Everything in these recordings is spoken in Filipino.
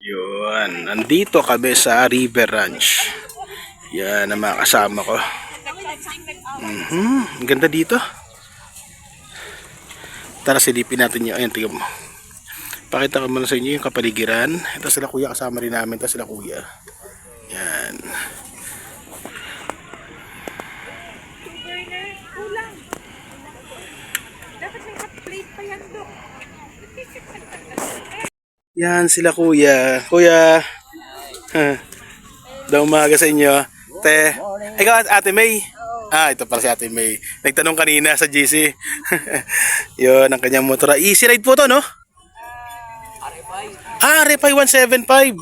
Yun, nandito kami sa River Ranch. Yan ang mga kasama ko. Ang ganda dito. Tara silipin natin yun. Ayan, tingnan mo. Pakita ko muna sa inyo yung kapaligiran. Ito sila kuya, kasama rin namin. Ito sila kuya. Yan. Yan sila kuya. Kuya. Daw umaga sa inyo. Te. Ikaw Ate May. Ito para si Ate May. Nagtanong kanina sa GC. Yun ang kanyang motor. Easy ride po to, no? RFI 175.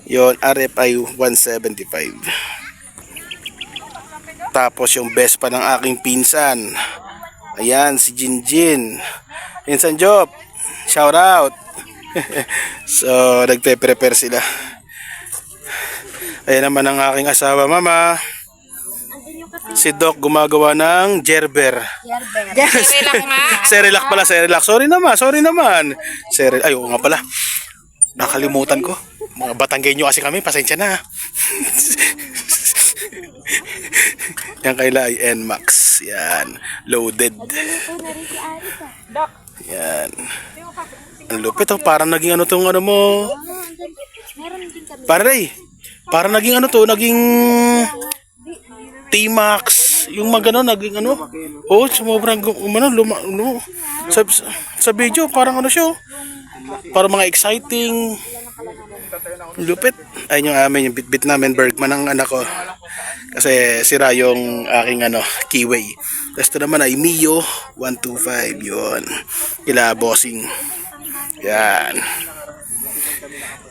Yun, RFI 175. Tapos yung best pa ng aking pinsan. Ayan, si Jinjin. Pinsan Job. Shout out. So, nagpe-prepare sila. Ayan naman ang aking asawa, mama. Si Doc gumagawa ng Gerber. Cerelac nga. Cerelac pala, Cerelac. Sorry naman. Ay, oo nga pala. Nakalimutan ko. Mga Batanggenyo kasi kami, pasensya na. Yan kaila ay NMAX. Yan. Loaded. Yan. Ang lupit oh. Parang naging ano tong ano mo. Parang naging ano to. Naging T-Max. Yung magano naging ano. Oh, sumubrang sa video parang ano siya. Parang mga exciting. Lupit. Ayun yung amin, yung bit namin Bergman ng anak ko. Kasi sira yung aking ano, keyway. Tapos ito naman ay Mio 125. Yun. Ila bossing. Yan.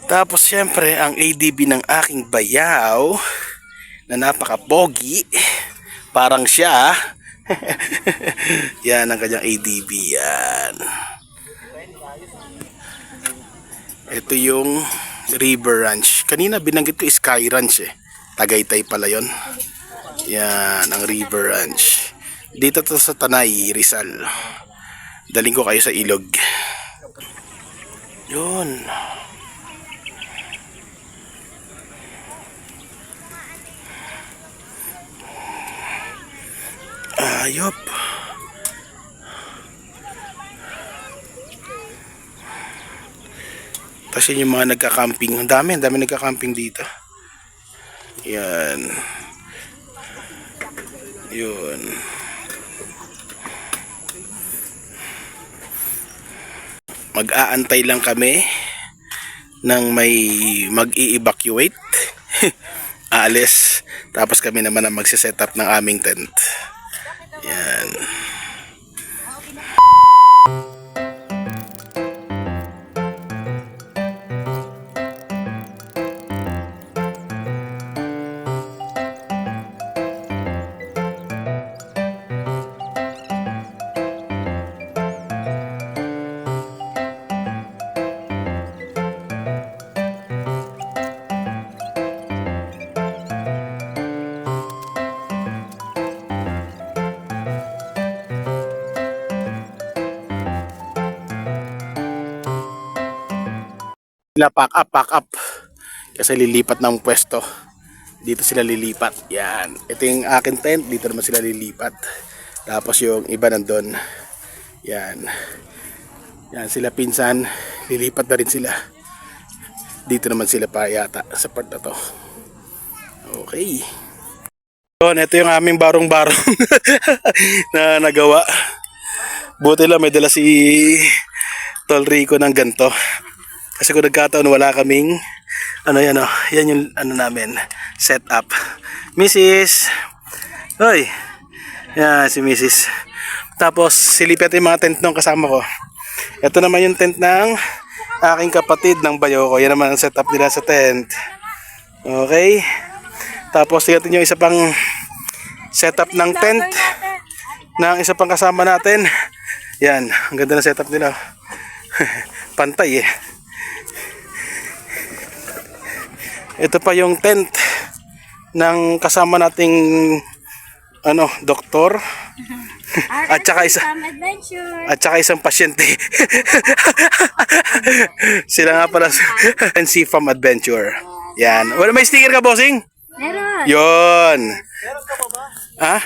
Tapos syempre ang ADB ng aking bayaw na napaka-pogi. Parang siya. Yan ang kanyang ADB. Yan. Ito yung River Ranch. Kanina binanggit ko Sky Ranch eh. Tagaytay pala yon. Yan ang River Ranch. Dito to sa Tanay, Rizal. Daling ko kayo sa ilog. Yun. Ayop. Tapos yun yung mga nagka-camping. Ang dami nagka-camping dito. Yan. Yun. Mag-aantay lang kami nang may mag-i-evacuate. Aalis. Tapos kami naman ang magsiset up ng aming tent. Yan. Sila pack up kasi lilipat ng pwesto. Dito sila lilipat. Yan. Ito yung akin tent, dito naman sila lilipat. Tapos yung iba nandun. Yan. Yan sila pinsan, lilipat na rin sila. Dito naman sila pa yata sa part na to. Okay. So, ito yung aming barong-barong na nagawa. Buti lang may dala si Tol Rico ng ganto. Kasi kung nagkataon wala kaming yan yung ano namin set up. Mrs. Hoy. Yan si Mrs. Tapos silipet yung mga tent nung kasama ko. Ito naman yung tent ng aking kapatid ng bayo ko. Yan naman ang setup nila sa tent. Okay. Tapos tingnan yung isa pang setup ng tent ng isa pang kasama natin. Yan, ang ganda na setup nila. Pantay eh. Ito pa yung tent ng kasama nating doktor. At saka isa Farm Adventure. at saka isang pasyente. Sila nga pala NC Farm Adventure. Yan. Wala, may sticker ka, bossing? Meron. Yon. Ha?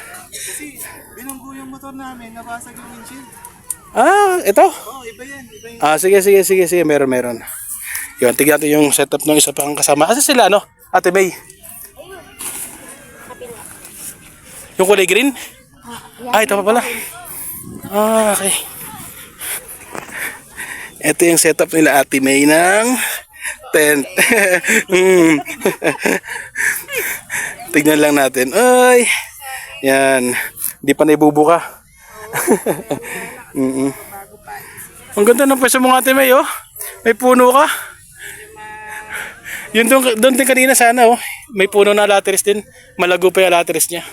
Binunggo yung motor namin, nabasag yung windshield. Ah, ito? Oo, iba yan. Ah, sige. Meron. Yun, tignan natin yung setup ng isa pang kasama. Asa sila, ano? Ate May? Yung kulay green? Ah, ito pa pala. Ah, okay. Ito yung setup nila Ate May ng tent. Tignan lang natin. Ay, yan. Hindi pa naibubuka. Ang ganda ng pwesto mo Ate May, oh. May puno ka. Yun doon din kanina sana, oh. May puno na lattice din. Malago pa yung lattice niya.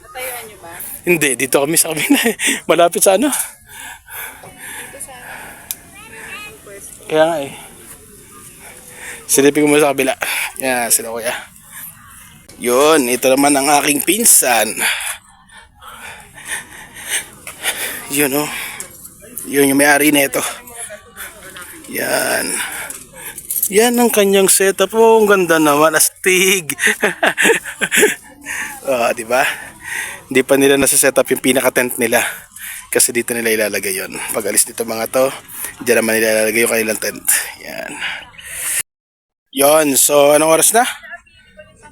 Natayuan niyo ba? Hindi, dito kami sa kabila. Malapit sa ano. Kaya nga eh. Silipin ko muna sa kabila. Yan, sila kuya. Yun, ito naman ang aking pinsan. Yun oh. Yun yung may-ari na ito. Yan. Yan ang kanyang setup. Oh, ang ganda naman. Astig. Di ba? Hindi pa nila nasa-setup yung pinaka-tent nila. Kasi dito nila ilalagay yon. Pag alis dito mga to, diyan naman nila ilalagay yung kanilang tent. Yan. Yon. So, anong oras na?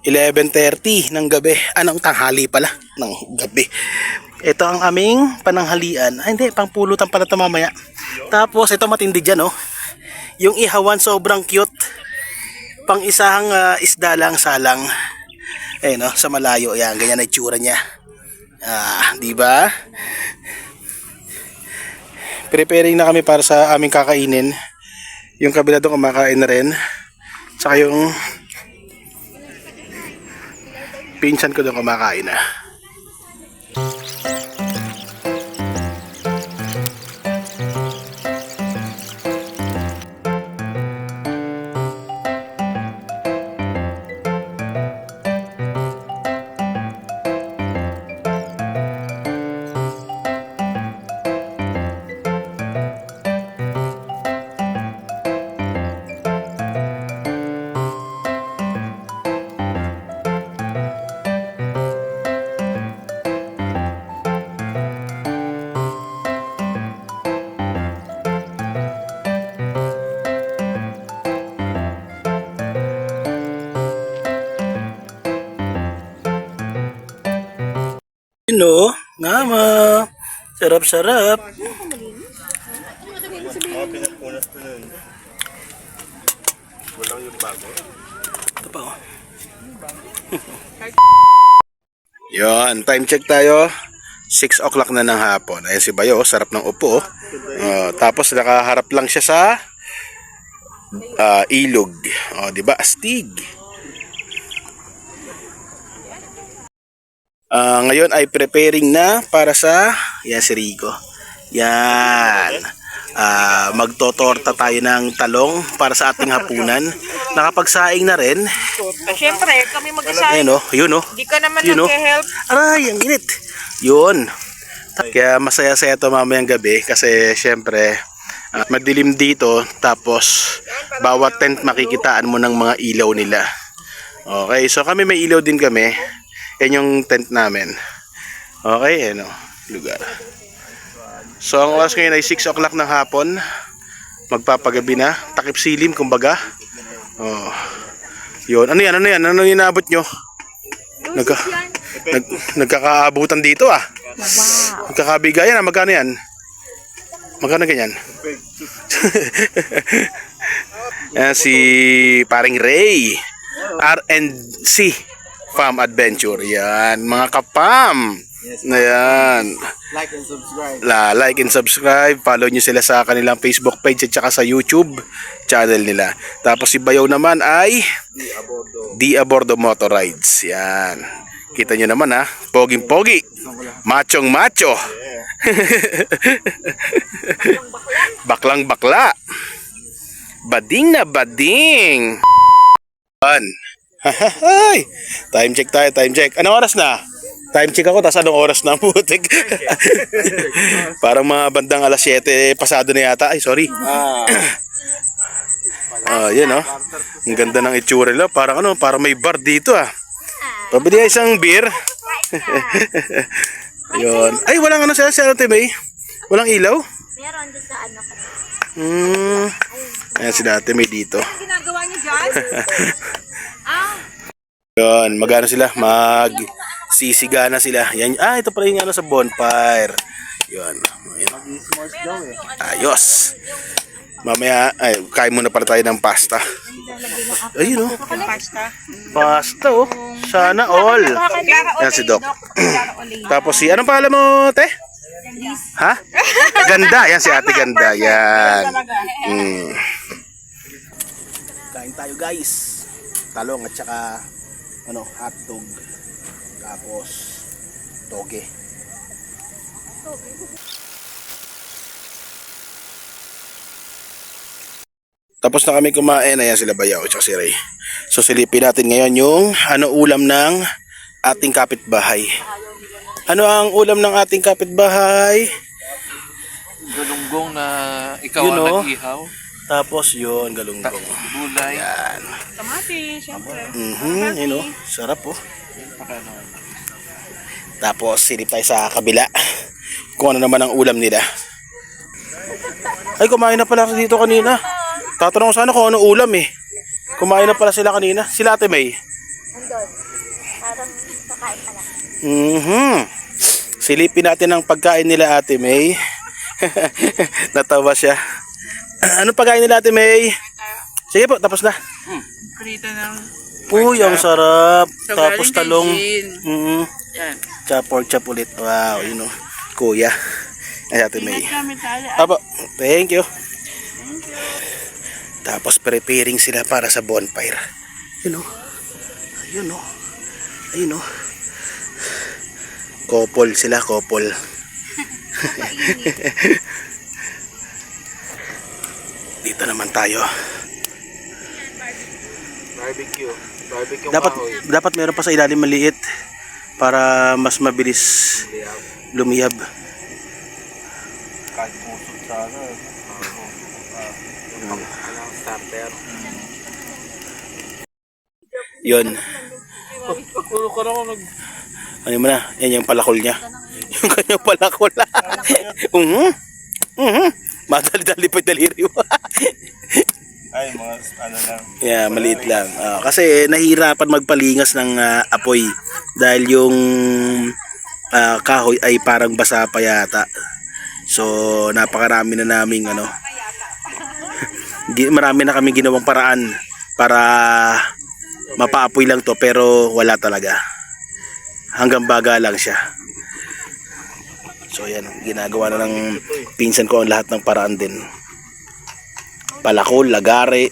11:30 ng gabi. Anong tanghali pala ng gabi. Ito ang aming pananghalian. Ay, hindi. Pangpulutan pala ito mamaya. Tapos, ito matindi dyan, oh. Yung ihawan, sobrang cute. Pang isang isda lang, salang. Ayun, oh, sa malayo. Yan, ganyan na itsura niya. Di ba? Preparing na kami para sa aming kakainin. Yung kabila doon kumakain na rin. Saka yung pinsan ko doon kumakain na. Ano? Ngama. Sarap-sarap. Walang yung bago. Ito pa oh. Yan, time check tayo. 6 o'clock na ng hapon. Ayan si Bayo, sarap ng upo. Tapos nakaharap lang siya sa ilog. Di ba? Astig. Ngayon ay preparing na para sa yan si Rico. Yan. Magtotorta tayo ng talong para sa ating hapunan. Nakapagsaing na rin. Siyempre, kami mag-isa. Ayun oh, yun oh. Hindi ka naman Yun, oh. nag-help. Aray, ang init. Yun. Kaya masaya-saya ito mamayang gabi kasi syempre madilim dito tapos bawat tent makikitaan mo ng mga ilaw nila. Okay, so kami may ilaw din kami. Yan yung tent namin. Okay, ano, lugar. So ang oras ngayon ay 6 o'clock ng hapon. Magpapagabi na. Takip silim, kumbaga. Yun. Ano yan? Ano yung inaabot nyo? Nagkakaabutan dito ah. Wow. Nagkakabigayan ah. Magkano yan? Magkano ganyan? Yan si paring Ray. R&C Farm Adventure. Yan. Mga kapam. Ayan. Like and subscribe. Like and subscribe. Follow nyo sila sa kanilang Facebook page at saka sa YouTube channel nila. Tapos si Bayaw naman ay Di Abordo Motor Rides. Yan. Kita nyo naman ha. Poging pogi. Machong macho. Baklang bakla. Bading na bading. Time check tayo, time check. Anong oras na? Time check ako, tapos anong oras na putik? Parang mga bandang alas 7 pasado na yata. Ay, sorry. Yan oh. Ang ganda ng itsura nila. Parang ano, parang may bar dito ah. Pabili ka isang beer. Yun. Ay, walang ano sa Ate May. Walang ilaw. Meron doon sa ano ko. Ayan si Ate May dito. Ginagawa niyo dyan? Yun, magano sila? Sisiga na sila. Yan. Ito pala yung ano sa bonfire. Yun. Ayos. Mamaya, kain muna pala tayo ng pasta. Ayun oh. Pasta. Pasta oh. Sana all. Yan si Doc. Tapos si, anong pangalan mo, te? Ha? Ganda. Yan si Ate Ganda. Yan. Kain tayo guys. Talong at saka ano, hotdog. Tapos toge. Tapos na kami kumain, ayan sila Bayaw at si Ray. So silipin natin ngayon yung ano ulam ng ating kapitbahay. Ano ang ulam ng ating kapitbahay? Galunggong na ikaw You ang know? nag-ihaw. Tapos yun, galunggong. Gulay. Yan. Kamatis, syempre. Yun o, sarap oh. Tapos silip tayo sa kabila. Kung ano naman ang ulam nila. Ay, kumain na pala dito kanina. Tatanong ko sana kung ano ulam eh. Kumain na pala sila kanina. Sila Ate May. Andun. Parang kakain pala. Silipin natin ang pagkain nila Ate May. Natawa siya. Ano pagkain nila Ate May? Sige po, tapos na. Prito ng Uy, ang sarap. So, Tapos galing kay talong. Jean. Yan. Pork chop ulit. Wow, yun o. Kuya. Ay, Ate May. Kami tayo. Apo, thank you. Tapos preparing sila para sa bonfire. Yun o. Ayun o. Ayun o. Couple sila, couple. Dito naman tayo. Barbecue. Barbecue Dapat kahoy. dapat meron pa sa ilalim maliit para mas mabilis lumiyab. Kahit pusod sana. Yung starter. Yun. Puro ka na ako nag... Ano mo na? Yan yung palakol niya. Yung kanyang palakol. Madali-dali pa yung daliri mo. Ay, mga ano lang. Yeah, maliit lang. Kasi nahihirapan magpalingas ng apoy dahil yung kahoy ay parang basa pa yata. So, napakarami na naming ano. Marami na kaming ginawang paraan para mapaapoy lang to pero wala talaga. Hanggang baga lang siya. So, yan. Ginagawa na ng pinsan ko ang lahat ng paraan din. Palakol, lagare.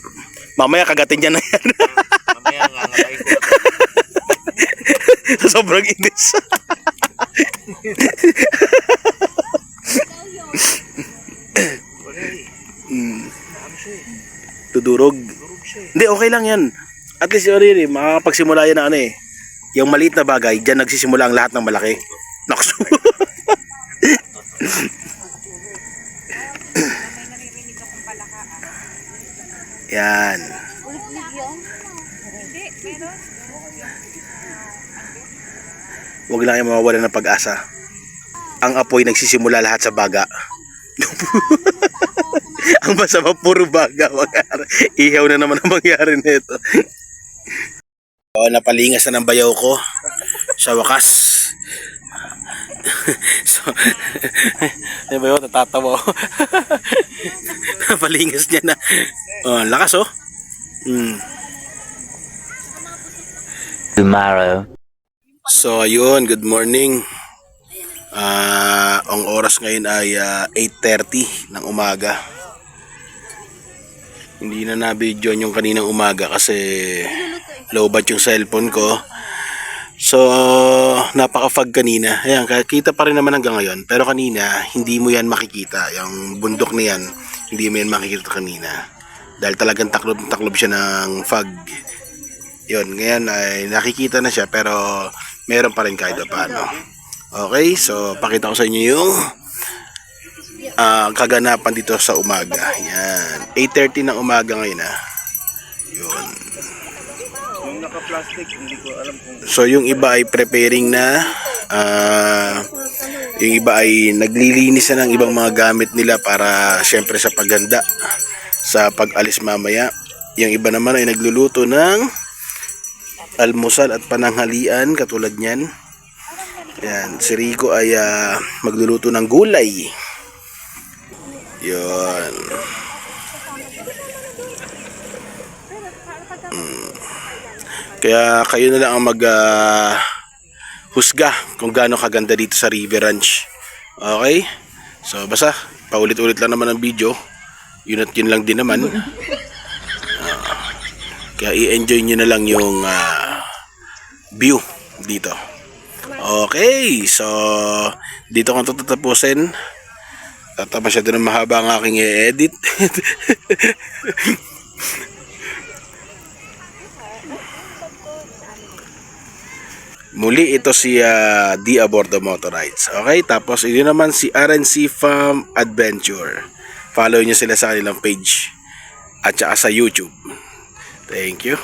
Mamaya kagatin niya na yan. Mamaya nga ngalay ko. Sobrang inis. Tudurog. Hindi, okay lang yan. At least yun, makakapagsimula yan na ano eh. Yung maliit na bagay, dyan nagsisimula ang lahat ng malaki. Naksu. Yan. Huwag lang kayo mawawala ng pag-asa. Ang apoy nagsisimula lahat sa baga. Ang masama puro baga. Ihaw na naman ang mangyari nito. Napalingas na ng bayaw ko sa wakas. So, yung bayaw natatawa. Napalingas niya na. Lakas oh. Tomorrow. So ayun, good morning. Ang oras ngayon ay 8:30 ng umaga. Hindi na na-video yung kaninang umaga kasi lowbat yung cellphone ko. So napaka-fog kanina. Ayan, kita pa rin naman hanggang ngayon. Pero kanina, hindi mo yan makikita. Yung bundok na yan, hindi mo yan makikita kanina. Dahil talagang taklob siya ng fog. Yun, ngayon ay nakikita na siya pero meron pa rin kahit paano. Okay, so pakita ko sa inyo yung kaganapan dito sa umaga. Yan, 8:30 ng umaga ngayon Yun. Yung naka-plastic, hindi ko alam kung... So yung iba ay preparing na, yung iba ay naglilinis na ng ibang mga gamit nila para syempre sa pagganda sa pag-alis mamaya. Yung iba naman ay nagluluto ng almusal at pananghalian katulad niyan. Yan, si Rico ay magluluto ng gulay. Yun. Kaya kayo na lang ang husga kung gaano kaganda dito sa River Ranch. Okay? So basta paulit-ulit lang naman ang video. Yun at yun lang din naman. Kaya i-enjoy nyo na lang yung view dito. Okay, so dito ko ito tatapusin. Masyado na mahaba ang aking i-edit. Muli ito si D Abordo Motor Rides. Okay, tapos ito naman si RNC Farm Adventure. Follow nyo sila sa kanilang page at saka sa YouTube. Thank you.